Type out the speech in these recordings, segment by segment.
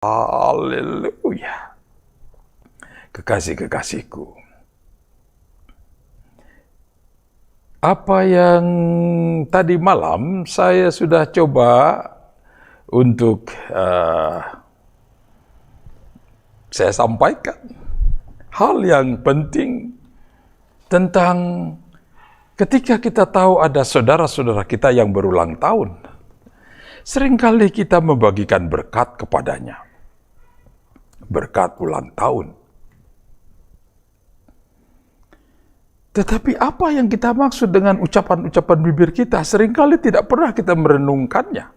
Haleluya. Kekasih-kekasihku, apa yang tadi malam saya sudah coba untuk saya sampaikan hal yang penting tentang ketika kita tahu ada saudara-saudara kita yang berulang tahun, seringkali kita membagikan berkat kepadanya. Berkat ulang tahun. Tetapi apa yang kita maksud dengan ucapan-ucapan bibir kita, seringkali tidak pernah kita merenungkannya.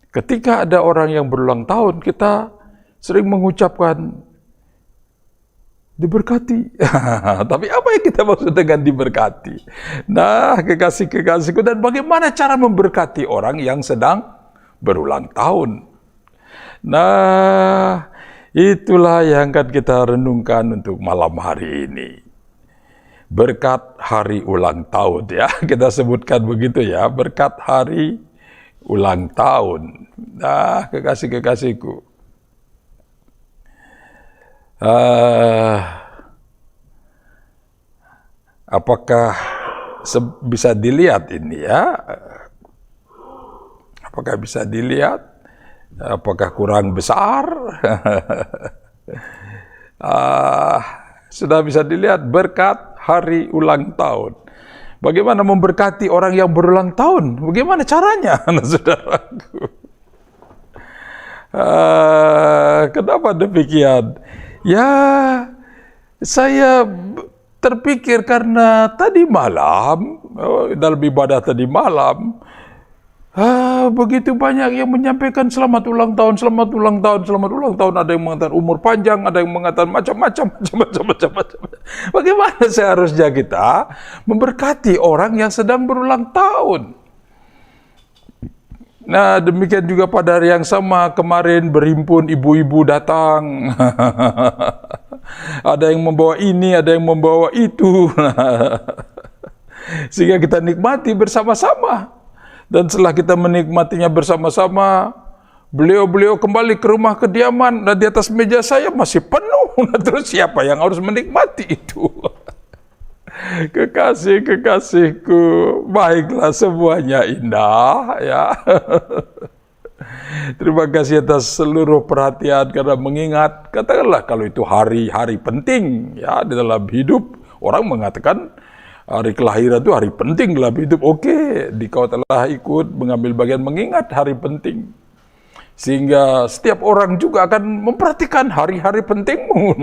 Ketika ada orang yang berulang tahun, kita sering mengucapkan diberkati. Tapi apa yang kita maksud dengan diberkati? Nah, kekasih-kekasihku, dan bagaimana cara memberkati orang yang sedang berulang tahun? Nah, itulah yang akan kita renungkan untuk malam hari ini. Berkat hari ulang tahun, ya. Kita sebutkan begitu ya, berkat hari ulang tahun. Nah, kekasih-kekasihku, apakah bisa dilihat ini ya? Apakah bisa dilihat? Apakah kurang besar? Sudah bisa dilihat berkat hari ulang tahun. Bagaimana memberkati orang yang berulang tahun? Bagaimana caranya, saudaraku? Kenapa demikian? Ya, saya terpikir karena tadi malam, dalam ibadah tadi malam, begitu banyak yang menyampaikan selamat ulang tahun, selamat ulang tahun, selamat ulang tahun. Ada yang mengatakan umur panjang, ada yang mengatakan macam-macam. Bagaimana seharusnya kita memberkati orang yang sedang berulang tahun? Nah, demikian juga pada hari yang sama kemarin berhimpun ibu-ibu datang. Ada yang membawa ini, ada yang membawa itu. Sehingga kita nikmati bersama-sama. Dan setelah kita menikmatinya bersama-sama, beliau-beliau kembali ke rumah kediaman, dan di atas meja saya masih penuh. Terus siapa yang harus menikmati itu? Kekasih-kekasihku, baiklah, semuanya indah, ya. Terima kasih atas seluruh perhatian karena mengingat, katakanlah kalau itu hari-hari penting, ya, di dalam hidup. Orang mengatakan hari kelahiran itu hari penting dalam hidup. Oke, kau telah ikut mengambil bagian mengingat hari penting. Sehingga setiap orang juga akan memperhatikan hari-hari pentingmu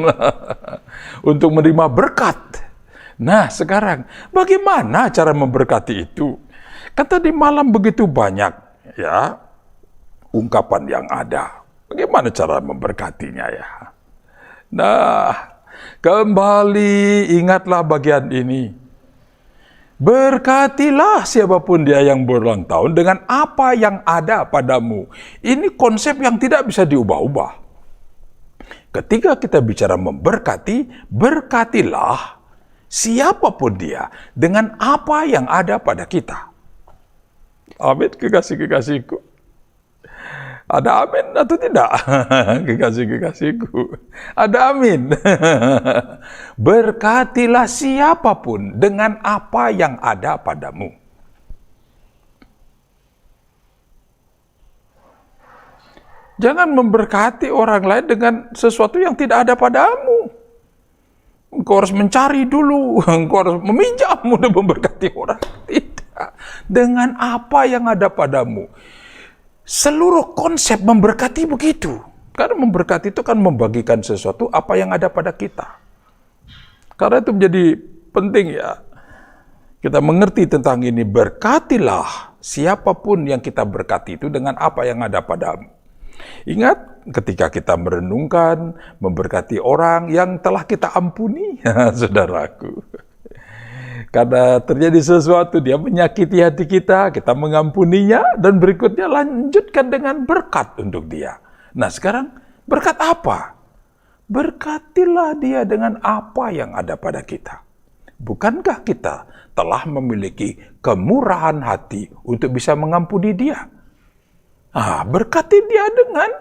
untuk menerima berkat. Nah, sekarang bagaimana cara memberkati itu? Kan tadi malam begitu banyak, ya, ungkapan yang ada. Bagaimana cara memberkatinya, ya? Nah, kembali ingatlah bagian ini. Berkatilah siapapun dia yang berulang tahun dengan apa yang ada padamu. Ini konsep yang tidak bisa diubah-ubah. Ketika kita bicara memberkati, berkatilah siapapun dia dengan apa yang ada pada kita. Amin, kekasih-kekasihku. Ada amin atau tidak? Kekasih-kekasihku. Ada amin. Berkatilah siapapun dengan apa yang ada padamu. Jangan memberkati orang lain dengan sesuatu yang tidak ada padamu. Engkau harus mencari dulu. Engkau harus meminjam untuk memberkati orang. Tidak. Dengan apa yang ada padamu. Seluruh konsep memberkati begitu. Karena memberkati itu kan membagikan sesuatu apa yang ada pada kita. Karena itu menjadi penting, ya. Kita mengerti tentang ini. Berkatilah siapapun yang kita berkati itu dengan apa yang ada padamu. Ingat ketika kita merenungkan, memberkati orang yang telah kita ampuni, saudaraku. Karena terjadi sesuatu, dia menyakiti hati kita mengampuninya, dan berikutnya lanjutkan dengan berkat untuk dia. Nah, sekarang berkat apa? Berkatilah dia dengan apa yang ada pada kita. Bukankah kita telah memiliki kemurahan hati untuk bisa mengampuni dia? Berkati dia dengan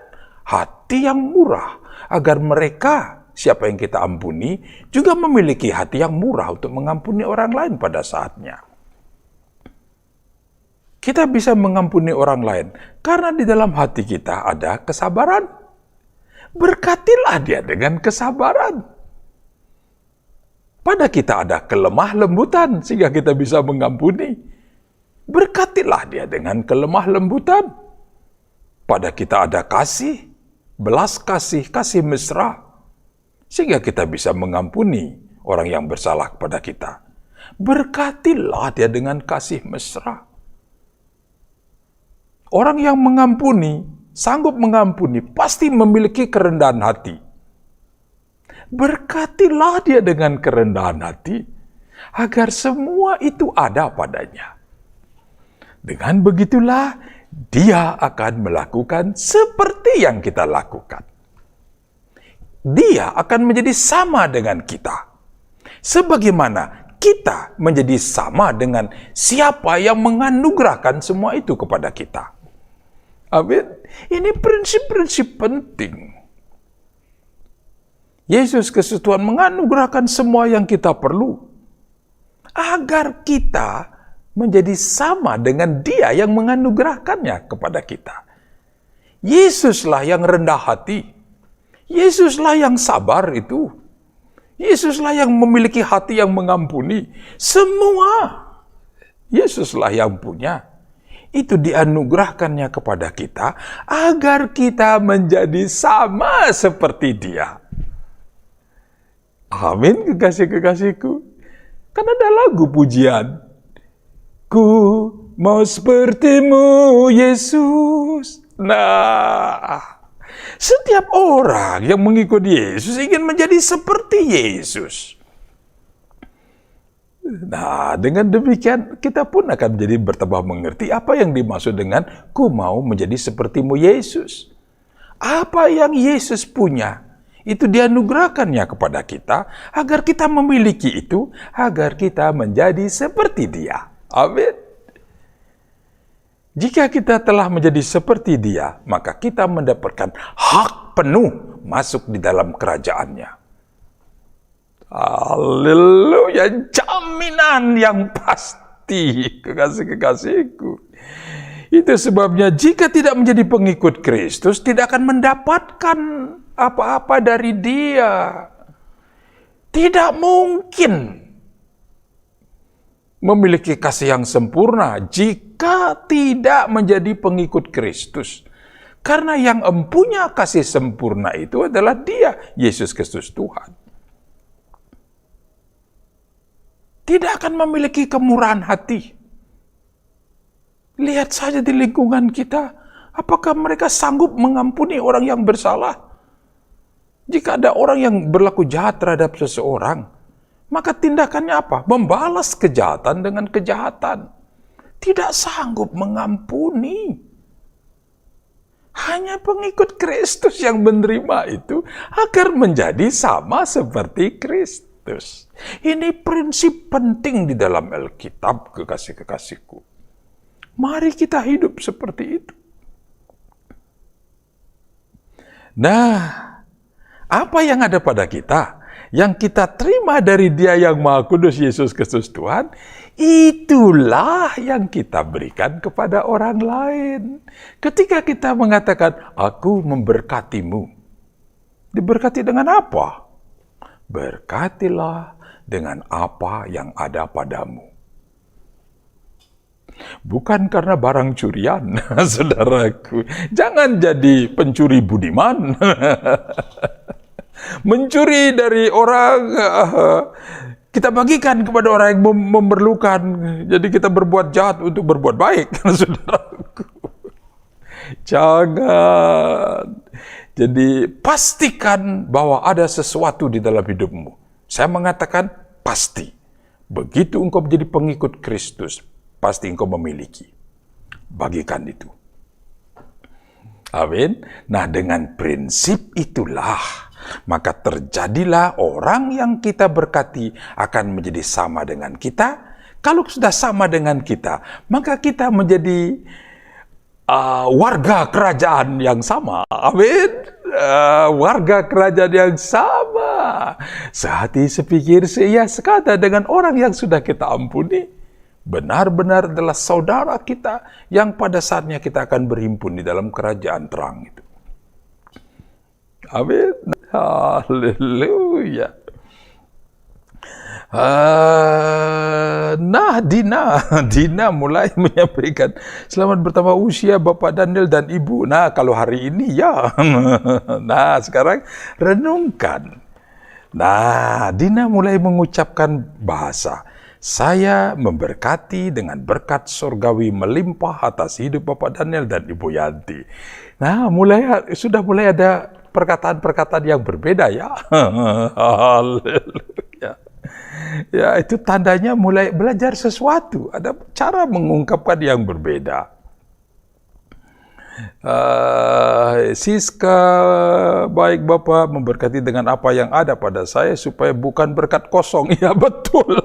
hati yang murah, agar mereka, siapa yang kita ampuni, juga memiliki hati yang murah untuk mengampuni orang lain pada saatnya. Kita bisa mengampuni orang lain karena di dalam hati kita ada kesabaran. Berkatilah dia dengan kesabaran. Pada kita ada kelemah lembutan sehingga kita bisa mengampuni. Berkatilah dia dengan kelemah lembutan. Pada kita ada kasih, belas kasih, kasih mesra, sehingga kita bisa mengampuni orang yang bersalah kepada kita. Berkatilah dia dengan kasih mesra. Orang yang mengampuni, sanggup mengampuni, pasti memiliki kerendahan hati. Berkatilah dia dengan kerendahan hati, agar semua itu ada padanya. Dengan begitulah, dia akan melakukan seperti yang kita lakukan. Dia akan menjadi sama dengan kita. Sebagaimana kita menjadi sama dengan siapa yang menganugerahkan semua itu kepada kita. Amin. Ini prinsip-prinsip penting. Yesus Kristus Tuhan menganugerahkan semua yang kita perlu, agar kita menjadi sama dengan Dia yang menganugerahkannya kepada kita. Yesuslah yang rendah hati. Yesuslah yang sabar itu. Yesuslah yang memiliki hati yang mengampuni. Semua Yesuslah yang punya. Itu dianugerahkannya kepada kita agar kita menjadi sama seperti Dia. Amin, kekasih-kekasihku. Kan ada lagu pujian. Ku mau sepertimu, Yesus. Nah, setiap orang yang mengikuti Yesus ingin menjadi seperti Yesus. Nah, dengan demikian kita pun akan menjadi bertambah mengerti apa yang dimaksud dengan ku mau menjadi sepertimu Yesus. Apa yang Yesus punya, itu dianugerahkannya kepada kita, agar kita memiliki itu, agar kita menjadi seperti Dia. Amin. Jika kita telah menjadi seperti Dia, maka kita mendapatkan hak penuh masuk di dalam kerajaan-Nya. Haleluya, jaminan yang pasti, kekasih-kekasihku. Itu sebabnya jika tidak menjadi pengikut Kristus, tidak akan mendapatkan apa-apa dari Dia. Tidak mungkin memiliki kasih yang sempurna jika tidak menjadi pengikut Kristus. Karena yang empunya kasih sempurna itu adalah Dia, Yesus Kristus Tuhan. Tidak akan memiliki kemurahan hati. Lihat saja di lingkungan kita, apakah mereka sanggup mengampuni orang yang bersalah? Jika ada orang yang berlaku jahat terhadap seseorang, maka tindakannya apa? Membalas kejahatan dengan kejahatan. Tidak sanggup mengampuni. Hanya pengikut Kristus yang menerima itu agar menjadi sama seperti Kristus. Ini prinsip penting di dalam Alkitab, kekasih-kekasihku. Mari kita hidup seperti itu. Nah, apa yang ada pada kita, yang kita terima dari Dia yang Maha Kudus, Yesus Kristus Tuhan, itulah yang kita berikan kepada orang lain. Ketika kita mengatakan, aku memberkatimu, diberkati dengan apa? Berkatilah dengan apa yang ada padamu. Bukan karena barang curian, saudaraku. Jangan jadi pencuri budiman. Mencuri dari orang, kita bagikan kepada orang yang memerlukan. Jadi kita berbuat jahat untuk berbuat baik, saudaraku. Jangan. Jadi pastikan bahwa ada sesuatu di dalam hidupmu. Saya mengatakan pasti. Begitu engkau menjadi pengikut Kristus, pasti engkau memiliki. Bagikan itu. Amin. Nah, dengan prinsip itulah maka terjadilah orang yang kita berkati akan menjadi sama dengan kita. Kalau sudah sama dengan kita, maka kita menjadi warga kerajaan yang sama. Amin. Warga kerajaan yang sama. Sehati, sepikir, seia, sekata dengan orang yang sudah kita ampuni. Benar-benar adalah saudara kita yang pada saatnya kita akan berhimpun di dalam kerajaan terang itu. Amin. Haleluya. Nah, Dina mulai menyampaikan, selamat bertambah usia Bapak Daniel dan Ibu. Nah, kalau hari ini ya. Nah, sekarang renungkan. Nah, Dina mulai mengucapkan bahasa, saya memberkati dengan berkat surgawi melimpah atas hidup Bapak Daniel dan Ibu Yanti. Nah, sudah mulai ada perkataan-perkataan yang berbeda ya. Haleluya. Ya, itu tandanya mulai belajar sesuatu. Ada cara mengungkapkan yang berbeda. Siska, baik Bapak, memberkati dengan apa yang ada pada saya supaya bukan berkat kosong. Ya, betul.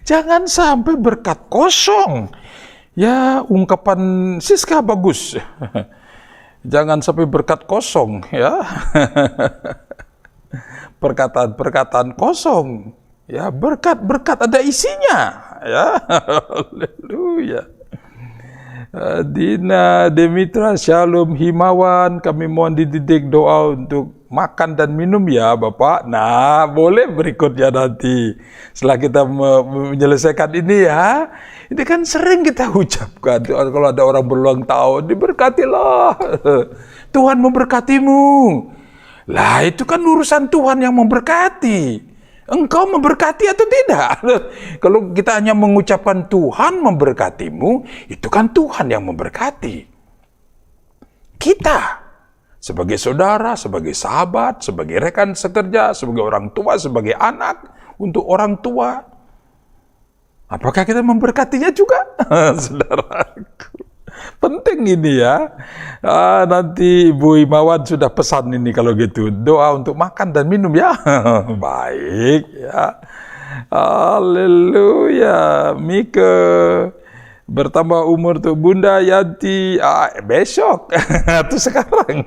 Jangan sampai berkat kosong. Ya, ungkapan Siska bagus. Jangan sampai berkat kosong, ya. Perkataan-perkataan kosong, ya, berkat ada isinya, ya. Haleluya. Dina, Demitra, Shalom, Himawan, kami mohon dididik doa untuk makan dan minum ya Bapak. Nah, boleh berikutnya nanti. Setelah kita menyelesaikan ini ya. Ini kan sering kita ucapkan. Kalau ada orang berulang tahun, diberkatilah. Tuhan memberkatimu. Lah, itu kan urusan Tuhan yang memberkati. Engkau memberkati atau tidak? Kalau kita hanya mengucapkan Tuhan memberkatimu, itu kan Tuhan yang memberkati. Kita, sebagai saudara, sebagai sahabat, sebagai rekan sekerja, sebagai orang tua, sebagai anak, untuk orang tua, apakah kita memberkatinya juga? Saudaraku, penting ini ya. Nanti Ibu Himawan sudah pesan ini kalau gitu. Doa untuk makan dan minum ya. Baik ya. Haleluya. Mika, bertambah umur tuh Bunda Yanti. Besok. Itu sekarang.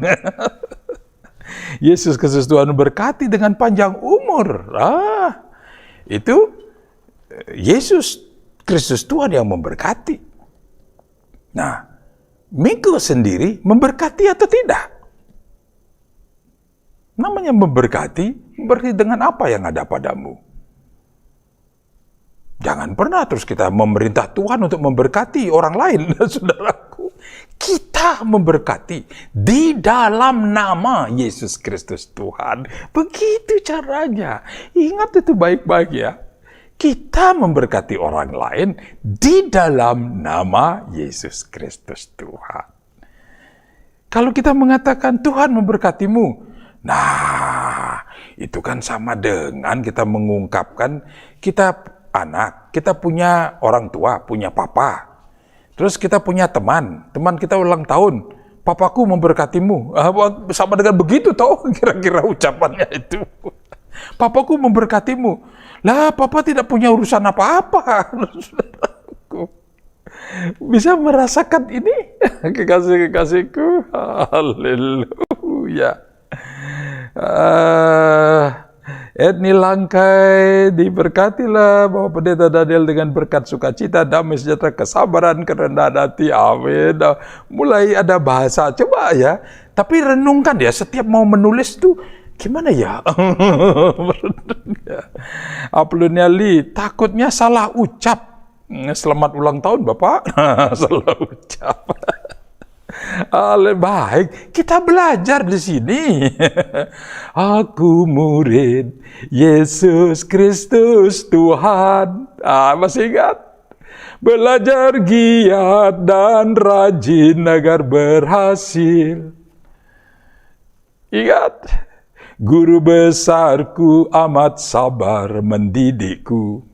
Yesus Kristus Tuhan berkati dengan panjang umur. Itu Yesus Kristus Tuhan yang memberkati. Nah, Miko sendiri memberkati atau tidak? Namanya memberkati dengan apa yang ada padamu. Jangan pernah terus kita memerintah Tuhan untuk memberkati orang lain, saudaraku. Kita memberkati di dalam nama Yesus Kristus Tuhan. Begitu caranya. Ingat itu baik-baik ya. Kita memberkati orang lain di dalam nama Yesus Kristus Tuhan. Kalau kita mengatakan Tuhan memberkatimu, nah itu kan sama dengan kita mengungkapkan kita anak, kita punya orang tua, punya papa. Terus kita punya teman kita ulang tahun, papaku memberkatimu. Sama dengan begitu toh kira-kira ucapannya itu. Papaku memberkatimu. Lah, papa tidak punya urusan apa-apa. Bisa merasakan ini? Kekasih-kekasihku. Haleluya. Etni Langkai, diberkatilah Bapak Pendeta Daniel dengan berkat sukacita, damai sejahtera, kesabaran, kerendahan hati. Amin. Mulai ada bahasa, coba ya. Tapi renungkan ya, setiap mau menulis tuh, gimana ya? Apluniali, takutnya salah ucap. Selamat ulang tahun Bapak. Salah ucap. Baik, kita belajar di sini. Aku murid Yesus Kristus Tuhan. Masih ingat? Belajar giat dan rajin agar berhasil. Ingat? Guru besarku amat sabar mendidikku.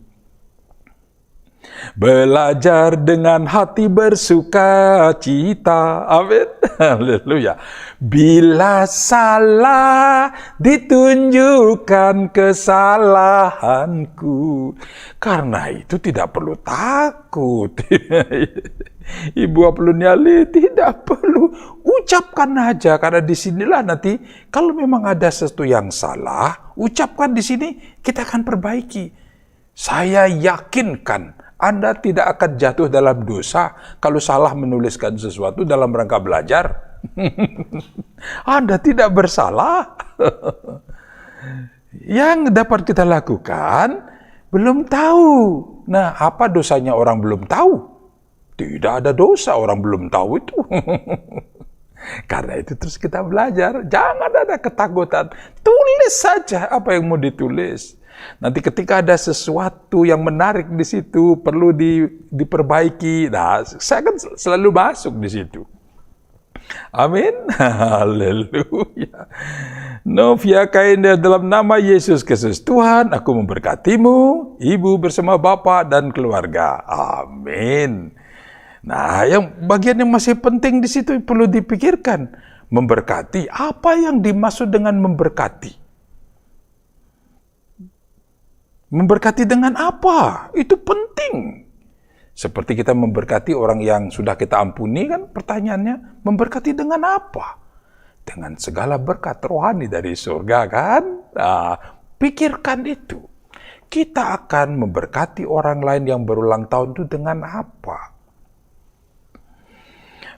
Belajar dengan hati bersuka cita. Amin. Haleluya. Bila salah, ditunjukkan kesalahanku. Karena itu tidak perlu takut. Ibu Apoloniali tidak perlu. Ucapkan aja, karena disinilah nanti kalau memang ada sesuatu yang salah, ucapkan di sini, kita akan perbaiki. Saya yakinkan Anda tidak akan jatuh dalam dosa kalau salah menuliskan sesuatu dalam rangka belajar. Anda tidak bersalah. Yang dapat kita lakukan, belum tahu. Nah, apa dosanya orang belum tahu? Tidak ada dosa orang belum tahu itu. Karena itu terus kita belajar. Jangan ada ketakutan. Tulis saja apa yang mau ditulis. Nanti ketika ada sesuatu yang menarik di situ, perlu diperbaiki. Nah, saya akan selalu masuk di situ. Amin. Haleluya. Novia Kainda, dalam nama Yesus Kristus Tuhan, aku memberkatimu, ibu bersama bapak dan keluarga. Amin. Nah, yang bagian yang masih penting di situ perlu dipikirkan. Memberkati, apa yang dimaksud dengan memberkati? Memberkati dengan apa? Itu penting. Seperti kita memberkati orang yang sudah kita ampuni, kan pertanyaannya, memberkati dengan apa? Dengan segala berkat rohani dari surga, kan? Nah, pikirkan itu. Kita akan memberkati orang lain yang berulang tahun itu dengan apa?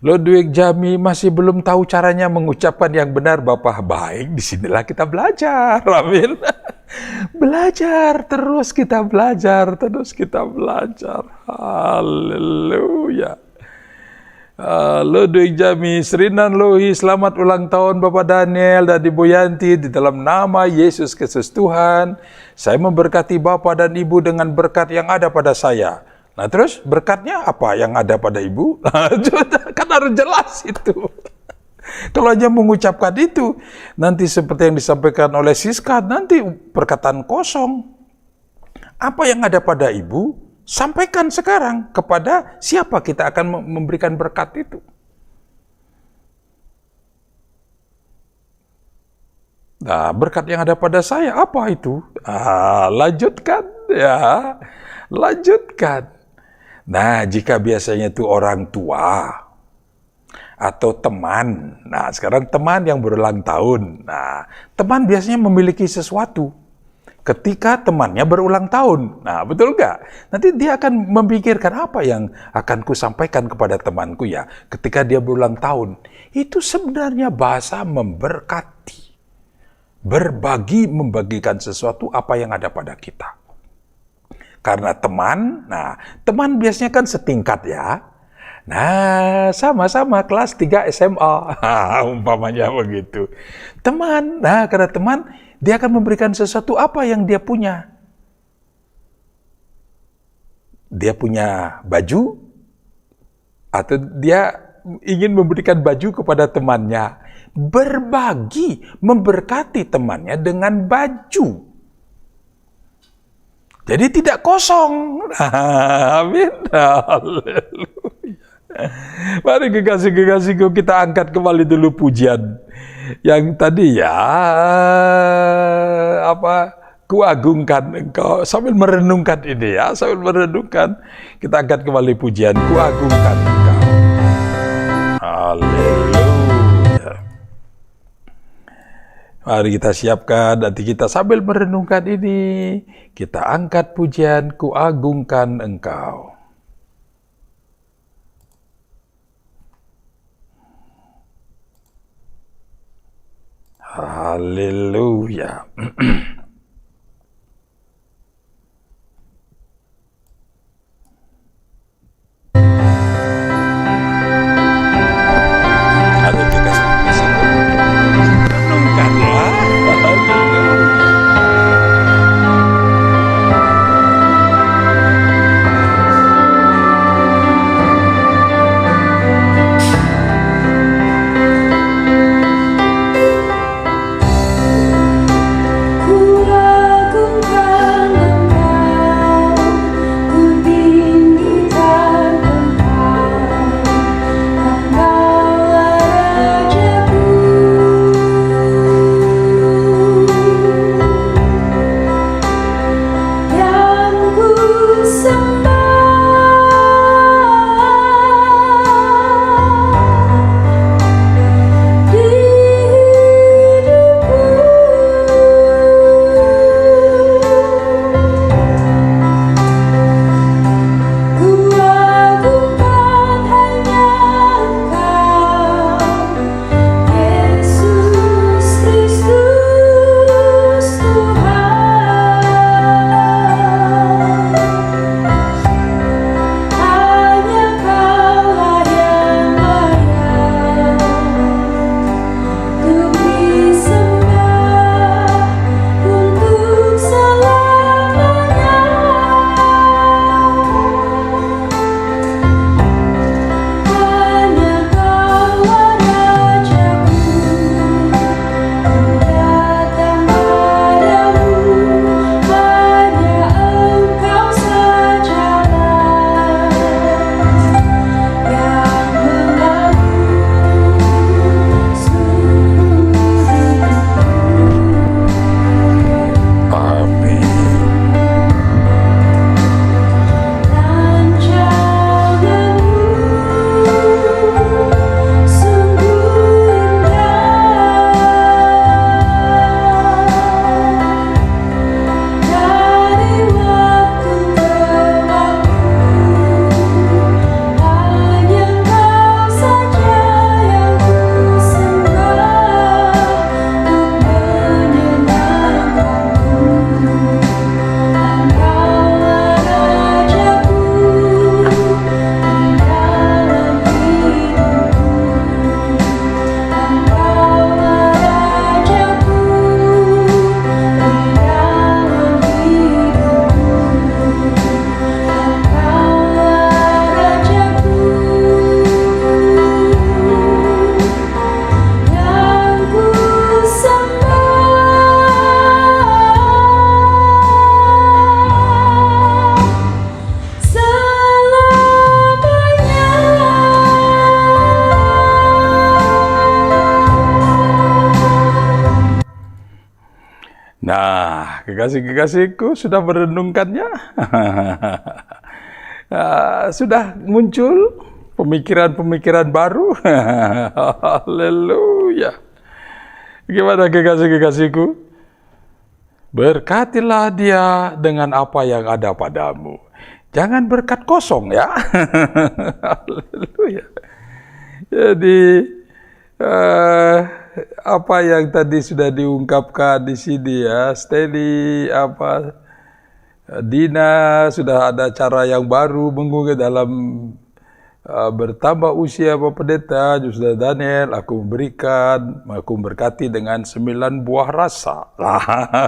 Ludwig Jami masih belum tahu caranya mengucapkan yang benar, Bapak. Baik, disinilah kita belajar. Amin. Belajar, terus kita belajar, terus kita belajar. Haleluya. Ludwig Jami, Srinan Lohi, selamat ulang tahun Bapak Daniel dan Ibu Yanti, di dalam nama Yesus Kristus Tuhan. Saya memberkati Bapak dan Ibu dengan berkat yang ada pada saya. Nah terus berkatnya apa yang ada pada ibu? Kan harus jelas itu. Kalau hanya mengucapkan itu, nanti seperti yang disampaikan oleh Siska, nanti perkataan kosong. Apa yang ada pada ibu, sampaikan sekarang kepada siapa kita akan memberikan berkat itu. Nah, berkat yang ada pada saya, apa itu? Lanjutkan, ya. Lanjutkan. Nah, jika biasanya itu orang tua atau teman. Nah, sekarang teman yang berulang tahun. Nah, teman biasanya memiliki sesuatu ketika temannya berulang tahun. Nah, betul nggak? Nanti dia akan memikirkan apa yang akan kusampaikan kepada temanku ya ketika dia berulang tahun. Itu sebenarnya bahasa memberkati. Berbagi, membagikan sesuatu apa yang ada pada kita. Karena teman, nah teman biasanya kan setingkat ya. Nah, sama-sama kelas 3 SMA, umpamanya begitu. Teman, nah karena teman, dia akan memberikan sesuatu apa yang dia punya. Dia punya baju, atau dia ingin memberikan baju kepada temannya. Berbagi, memberkati temannya dengan baju. Jadi tidak kosong. Amin. Haleluya. Mari kekasih-kekasihku, kita angkat kembali dulu pujian yang tadi ya, kuagungkan engkau, sambil merenungkan ini ya, sambil merenungkan, kita angkat kembali pujian, kuagungkan engkau. Haleluya. Mari kita siapkan, nanti kita sambil merenungkan ini, kita angkat pujian, kuagungkan engkau. Haleluya. Ku Kekasih-kekasihku sudah merenungkannya? Sudah muncul pemikiran-pemikiran baru? Haleluya. Gimana kekasih-kekasihku? Berkatilah dia dengan apa yang ada padamu. Jangan berkat kosong ya. Haleluya. Jadi apa yang tadi sudah diungkapkan di sini ya, Steady, Dina sudah ada cara yang baru mengungkap dalam bertambah usia Bapak Pendeta, sudah Daniel, aku memberkati dengan 9 buah rasa.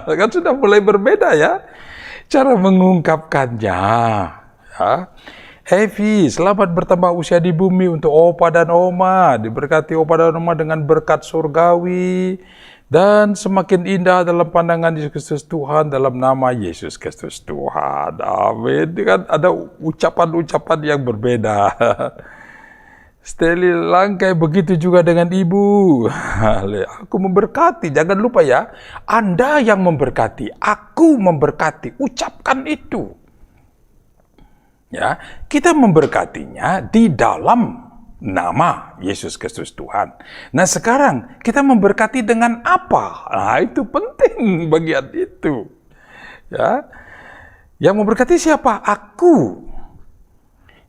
Kan sudah mulai berbeda ya, cara mengungkapkannya. Ya. Evi, selamat bertambah usia di bumi untuk Opa dan Oma. Diberkati Opa dan Oma dengan berkat surgawi dan semakin indah dalam pandangan Yesus Kristus Tuhan, dalam nama Yesus Kristus Tuhan. Amin. Kan ada ucapan-ucapan yang berbeda. Steli Langkai begitu juga dengan Ibu. Aku memberkati, jangan lupa ya. Anda yang memberkati, aku memberkati. Ucapkan itu. Ya, kita memberkatinya di dalam nama Yesus Kristus Tuhan. Nah sekarang kita memberkati dengan apa? Nah itu penting bagian itu. Ya, yang memberkati siapa? Aku.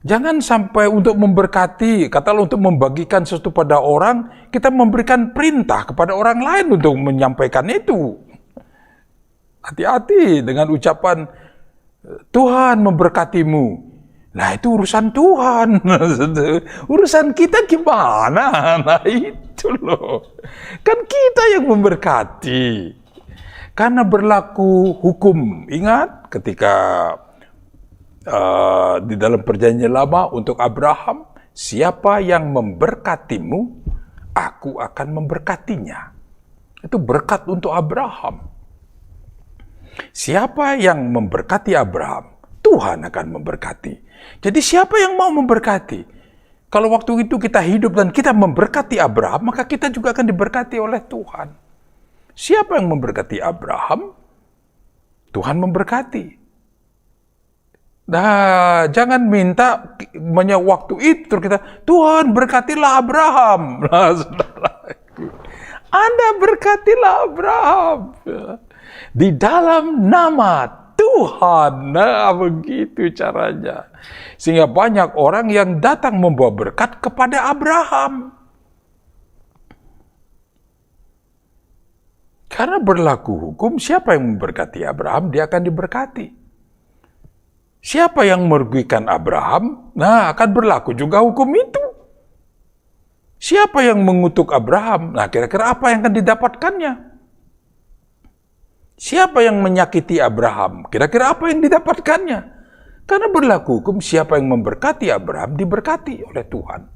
Jangan sampai untuk memberkati, katakanlah untuk membagikan sesuatu pada orang, kita memberikan perintah kepada orang lain untuk menyampaikan itu. Hati-hati dengan ucapan Tuhan memberkatimu. Nah itu urusan Tuhan, urusan kita gimana? Nah itu loh, kan kita yang memberkati. Karena berlaku hukum, ingat ketika di dalam perjanjian lama untuk Abraham, siapa yang memberkatimu, aku akan memberkatinya. Itu berkat untuk Abraham. Siapa yang memberkati Abraham, Tuhan akan memberkati. Jadi siapa yang mau memberkati? Kalau waktu itu kita hidup dan kita memberkati Abraham, maka kita juga akan diberkati oleh Tuhan. Siapa yang memberkati Abraham? Tuhan memberkati. Nah, jangan minta waktu itu kita, Tuhan berkatilah Abraham. Nah, saudaraku, Anda berkatilah Abraham. Di dalam nama Tuhan. Nah, begitu caranya. Sehingga banyak orang yang datang membawa berkat kepada Abraham. Karena berlaku hukum, siapa yang memberkati Abraham, dia akan diberkati. Siapa yang merugikan Abraham, nah akan berlaku juga hukum itu. Siapa yang mengutuk Abraham, nah kira-kira apa yang akan didapatkannya? Siapa yang menyakiti Abraham? Kira-kira apa yang didapatkannya? Karena berlaku hukum, siapa yang memberkati Abraham, diberkati oleh Tuhan.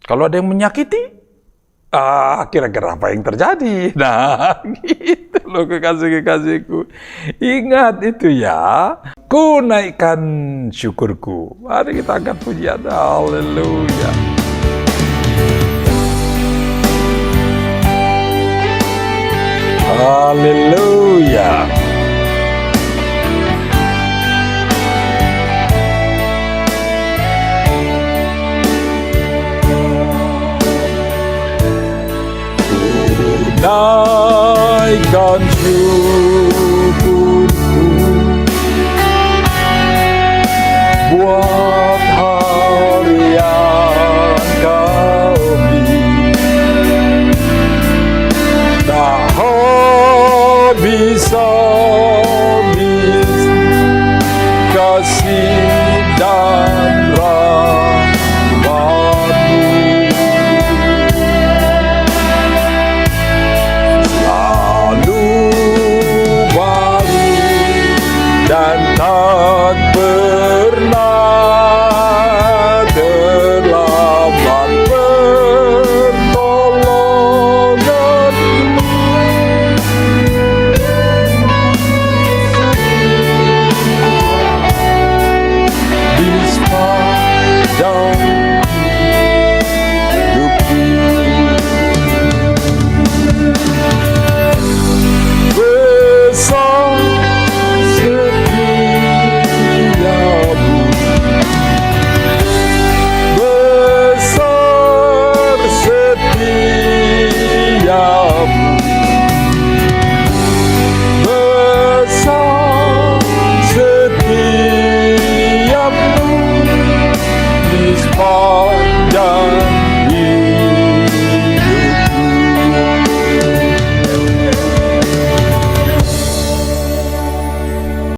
Kalau ada yang menyakiti, kira-kira apa yang terjadi? Nah, gitu loh kekasih-kekasihku. Ingat itu ya. Ku naikkan syukurku. Mari kita angkat pujian. Haleluya. Haleluya. Naikkan